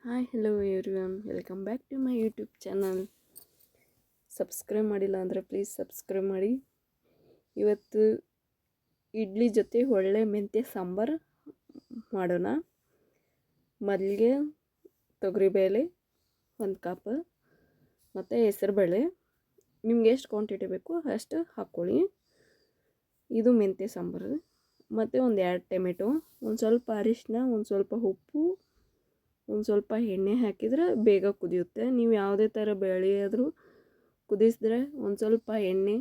Hi hello everyone, welcome back to my YouTube channel. Subscribe ಮಾಡಿಲ್ಲ ಅಂದರೆ please subscribe ಮಾಡಿ. ಇವತ್ತು ಇಡ್ಲಿ ಜೊತೆ ಒಳ್ಳೆ ಮೆಂತ್ಯ ಸಾಂಬಾರು ಮಾಡೋಣ. ಮೊದಲಿಗೆ ತೊಗರಿಬೇಳೆ 1 ಕಪ್ ಮತ್ತು ಹೆಸರುಬೇಳೆ ನಿಮ್ಗೆ ಎಷ್ಟು ಕ್ವಾಂಟಿಟಿ ಬೇಕು ಅಷ್ಟು ಹಾಕ್ಕೊಳ್ಳಿ. ಇದು ಮೆಂತ್ಯ ಸಾಂಬಾರು. ಮತ್ತು ಒಂದು 2 ಟೊಮೆಟೊ, ಒಂದು ಸ್ವಲ್ಪ ಅರಿಶಿನ, ಒಂದು ಸ್ವಲ್ಪ ಉಪ್ಪು, ಒಂದು ಸ್ವಲ್ಪ ಎಣ್ಣೆ ಹಾಕಿದರೆ ಬೇಗ ಕುದಿಯುತ್ತೆ. ನೀವು ಯಾವುದೇ ಥರ ಬೇಳೆ ಆದರೂ ಕುದಿಸಿದ್ರೆ ಒಂದು ಸ್ವಲ್ಪ ಎಣ್ಣೆ,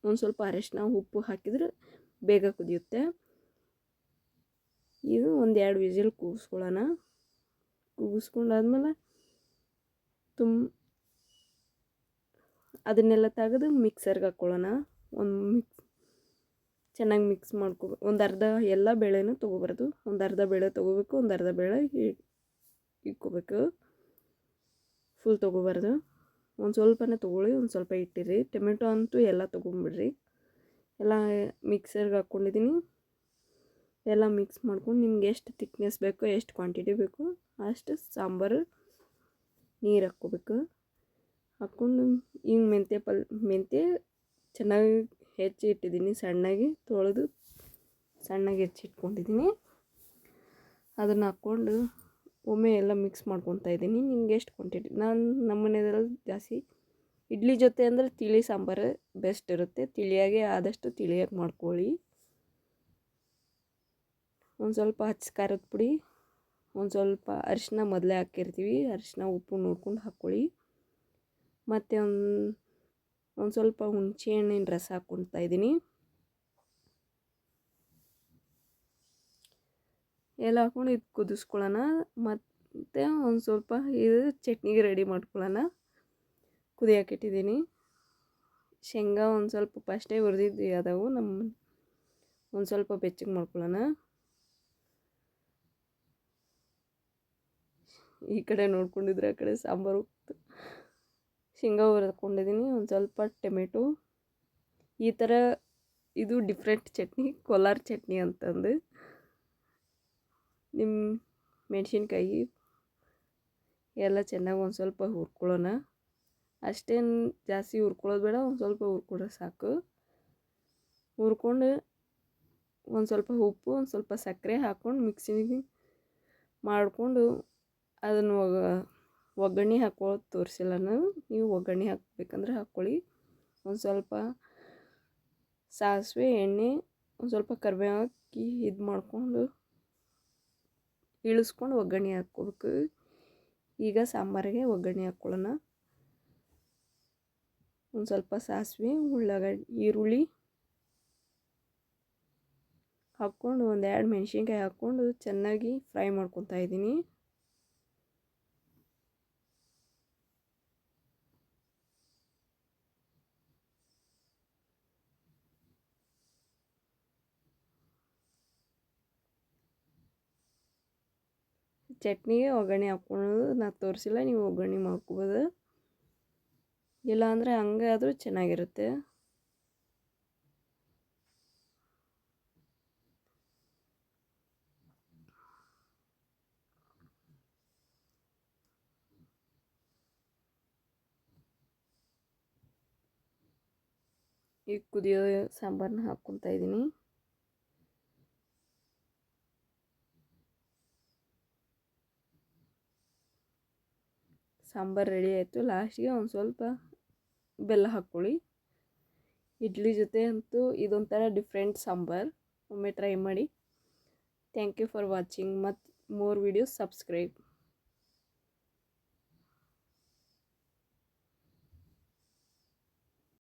ಒಂದು ಸ್ವಲ್ಪ ಅರಿಶಿನ, ಉಪ್ಪು ಹಾಕಿದರೆ ಬೇಗ ಕುದಿಯುತ್ತೆ. ಇದು ಒಂದು 2 ವಿಸಿಲ್ ಕೂಗಿಸ್ಕೊಳ್ಳೋಣ. ಕೂಗಿಸ್ಕೊಂಡಾದ್ಮೇಲೆ ಅದನ್ನೆಲ್ಲ ತೆಗೆದು ಮಿಕ್ಸರ್ಗೆ ಹಾಕ್ಕೊಳ್ಳೋಣ. ಚೆನ್ನಾಗಿ ಮಿಕ್ಸ್ ಮಾಡ್ಕೋಬೇಕು. ಒಂದು ಅರ್ಧ ಎಲ್ಲ ಬೇಳೆನೂ ತೊಗೋಬಾರ್ದು, ಒಂದು ಅರ್ಧ ಬೇಳೆ ತೊಗೋಬೇಕು, ಒಂದು ಅರ್ಧ ಬೇಳೆ ಇಟ್ಕೋಬೇಕು. ಫುಲ್ ತೊಗೋಬಾರ್ದು, ಒಂದು ಸ್ವಲ್ಪನೇ ತೊಗೊಳ್ಳಿ, ಒಂದು ಸ್ವಲ್ಪ ಇಟ್ಟಿರಿ. ಟೊಮೆಟೊ ಅಂತೂ ಎಲ್ಲ ತೊಗೊಂಬಿಡ್ರಿ. ಎಲ್ಲ ಮಿಕ್ಸರ್ಗೆ ಹಾಕ್ಕೊಂಡಿದ್ದೀನಿ. ಎಲ್ಲ ಮಿಕ್ಸ್ ಮಾಡ್ಕೊಂಡು ನಿಮ್ಗೆ ಎಷ್ಟು ತಿಕ್ನೆಸ್ ಬೇಕೋ, ಎಷ್ಟು ಕ್ವಾಂಟಿಟಿ ಬೇಕೋ ಅಷ್ಟು ಸಾಂಬಾರು ನೀರು ಹಾಕ್ಕೋಬೇಕು. ಹಾಕ್ಕೊಂಡು ಹಿಂಗೆ ಮೆಂತ್ಯ ಚೆನ್ನಾಗಿ ಹೆಚ್ಚಿ ಇಟ್ಟಿದ್ದೀನಿ. ಸಣ್ಣಗೆ ತೊಳೆದು ಸಣ್ಣಗೆ ಹೆಚ್ಚಿಟ್ಕೊಂಡಿದ್ದೀನಿ. ಅದನ್ನು ಹಾಕ್ಕೊಂಡು ಒಮ್ಮೆ ಎಲ್ಲ ಮಿಕ್ಸ್ ಮಾಡ್ಕೊತಾ ಇದ್ದೀನಿ. ನಿಮ್ಗೆ ಎಷ್ಟು ಕ್ವಾಂಟಿಟಿ, ನಮ್ಮ ಮನೆಯಲ್ಲಿ ಜಾಸ್ತಿ ಇಡ್ಲಿ ಜೊತೆ ಅಂದರೆ ತಿಳಿ ಸಾಂಬಾರು ಬೆಸ್ಟ್ ಇರುತ್ತೆ. ತಿಳಿಯಾಗೆ ಆದಷ್ಟು ತಿಳಿಯಾಗಿ ಮಾಡ್ಕೊಳ್ಳಿ. ಒಂದು ಸ್ವಲ್ಪ ಹಚ್ಚ ಖಾರದ ಪುಡಿ, ಒಂದು ಸ್ವಲ್ಪ ಅರಿಶಿನ ಮೊದಲೇ ಹಾಕಿರ್ತೀವಿ. ಅರಿಶಿನ ಉಪ್ಪು ನೋಡ್ಕೊಂಡು ಹಾಕ್ಕೊಳ್ಳಿ. ಮತ್ತು ಒಂದು ಸ್ವಲ್ಪ ಹುಣಸೆ ಹಣ್ಣಿನ ರಸ ಹಾಕ್ಕೊಳ್ತಾ ಇದ್ದೀನಿ. ಎಲ್ಲ ಹಾಕ್ಕೊಂಡು ಇದು ಕುದಿಸ್ಕೊಳ್ಳೋಣ. ಮತ್ತು ಒಂದು ಸ್ವಲ್ಪ ಇದು ಚಟ್ನಿಗೆ ರೆಡಿ ಮಾಡ್ಕೊಳ್ಳೋಣ. ಕುದಿಯೋಕೆ ಇಟ್ಟಿದ್ದೀನಿ. ಶೇಂಗಾ ಒಂದು ಸ್ವಲ್ಪ ಫಸ್ಟೇ ಹುರಿದಿದ್ದು ಅದಾವು, ಒಂದು ಸ್ವಲ್ಪ ಬೆಚ್ಚಗೆ ಮಾಡ್ಕೊಳ್ಳೋಣ. ಈ ಕಡೆ ನೋಡ್ಕೊಂಡಿದ್ರೆ ಆ ಕಡೆ ಸಾಂಬಾರು ಶೇಂಗಾ ಹುರ್ಕೊಂಡಿದ್ದೀನಿ. ಒಂದು ಸ್ವಲ್ಪ ಟೊಮೆಟೊ. ಈ ಥರ ಇದು ಡಿಫ್ರೆಂಟ್ ಚಟ್ನಿ, ಕೋಲಾರ ಚಟ್ನಿ ಅಂತಂದು. ನಿಮ್ಮ ಮೆಣಸಿನ್ಕಾಯಿ ಎಲ್ಲ ಚೆನ್ನಾಗಿ ಒಂದು ಸ್ವಲ್ಪ ಹುರ್ಕೊಳ್ಳೋಣ. ಅಷ್ಟೇನು ಜಾಸ್ತಿ ಹುರ್ಕೊಳ್ಳೋದು ಬೇಡ, ಒಂದು ಸ್ವಲ್ಪ ಹುರ್ಕೊಂಡ್ರೆ ಸಾಕು. ಹುರ್ಕೊಂಡು ಒಂದು ಸ್ವಲ್ಪ ಉಪ್ಪು, ಒಂದು ಸ್ವಲ್ಪ ಸಕ್ಕರೆ ಹಾಕ್ಕೊಂಡು ಮಿಕ್ಸಿಗೆ ಮಾಡಿಕೊಂಡು ಅದನ್ನು ಒಗ್ಗರಣೆ ಹಾಕ್ಕೊಳ್ಳೋದು ತೋರಿಸಿಲ್ಲ ನಾನು. ನೀವು ಒಗ್ಗರಣೆ ಹಾಕಬೇಕಂದ್ರೆ ಹಾಕ್ಕೊಳ್ಳಿ. ಒಂದು ಸ್ವಲ್ಪ ಸಾಸಿವೆ, ಎಣ್ಣೆ, ಒಂದು ಸ್ವಲ್ಪ ಕರಿಬೇವು ಹಾಕಿ ಇದು ಮಾಡಿಕೊಂಡು ಇಳಿಸ್ಕೊಂಡು ಒಗ್ಗರಣೆ ಹಾಕ್ಕೋಬೇಕು. ಈಗ ಸಾಂಬಾರಿಗೆ ಒಗ್ಗರಣೆ ಹಾಕ್ಕೊಳ್ಳೋಣ. ಒಂದು ಸ್ವಲ್ಪ ಸಾಸಿವೆ, ಈರುಳ್ಳಿ ಹಾಕ್ಕೊಂಡು ಒಂದು 2 ಮೆಣಸಿನ್ಕಾಯಿ ಹಾಕ್ಕೊಂಡು ಚೆನ್ನಾಗಿ ಫ್ರೈ ಮಾಡ್ಕೊತಾ ಇದ್ದೀನಿ. ಚಟ್ನಿಗೆ ಒಗ್ಗರಣೆ ಹಾಕ್ಕೊಳ್ಳೋದು ನಾನು ತೋರಿಸಿಲ್ಲ, ನೀವು ಒಗ್ಗರಣೆ ಮಾಡ್ಕೋಬೋದು. ಇಲ್ಲಾಂದರೆ ಹಂಗೆ ಆದರೂ ಚೆನ್ನಾಗಿರುತ್ತೆ. ಈಗ ಕುದಿಯೋ ಸಾಂಬಾರನ್ನ ಹಾಕ್ಕೊತಾ ಇದ್ದೀನಿ. ಸಾಂಬಾರು ರೆಡಿ ಆಯಿತು. ಲಾಸ್ಟಿಗೆ ಒಂದು ಸ್ವಲ್ಪ ಬೆಲ್ಲ ಹಾಕ್ಕೊಳ್ಳಿ. ಇಡ್ಲಿ ಜೊತೆ ಅಂತೂ ಇದೊಂಥರ ಡಿಫ್ರೆಂಟ್ ಸಾಂಬಾರು. ಒಮ್ಮೆ ಟ್ರೈ ಮಾಡಿ. Thank you for watching. ಮತ್ತು ಮೋರ್ ವೀಡಿಯೋಸ್ ಸಬ್ಸ್ಕ್ರೈಬ್.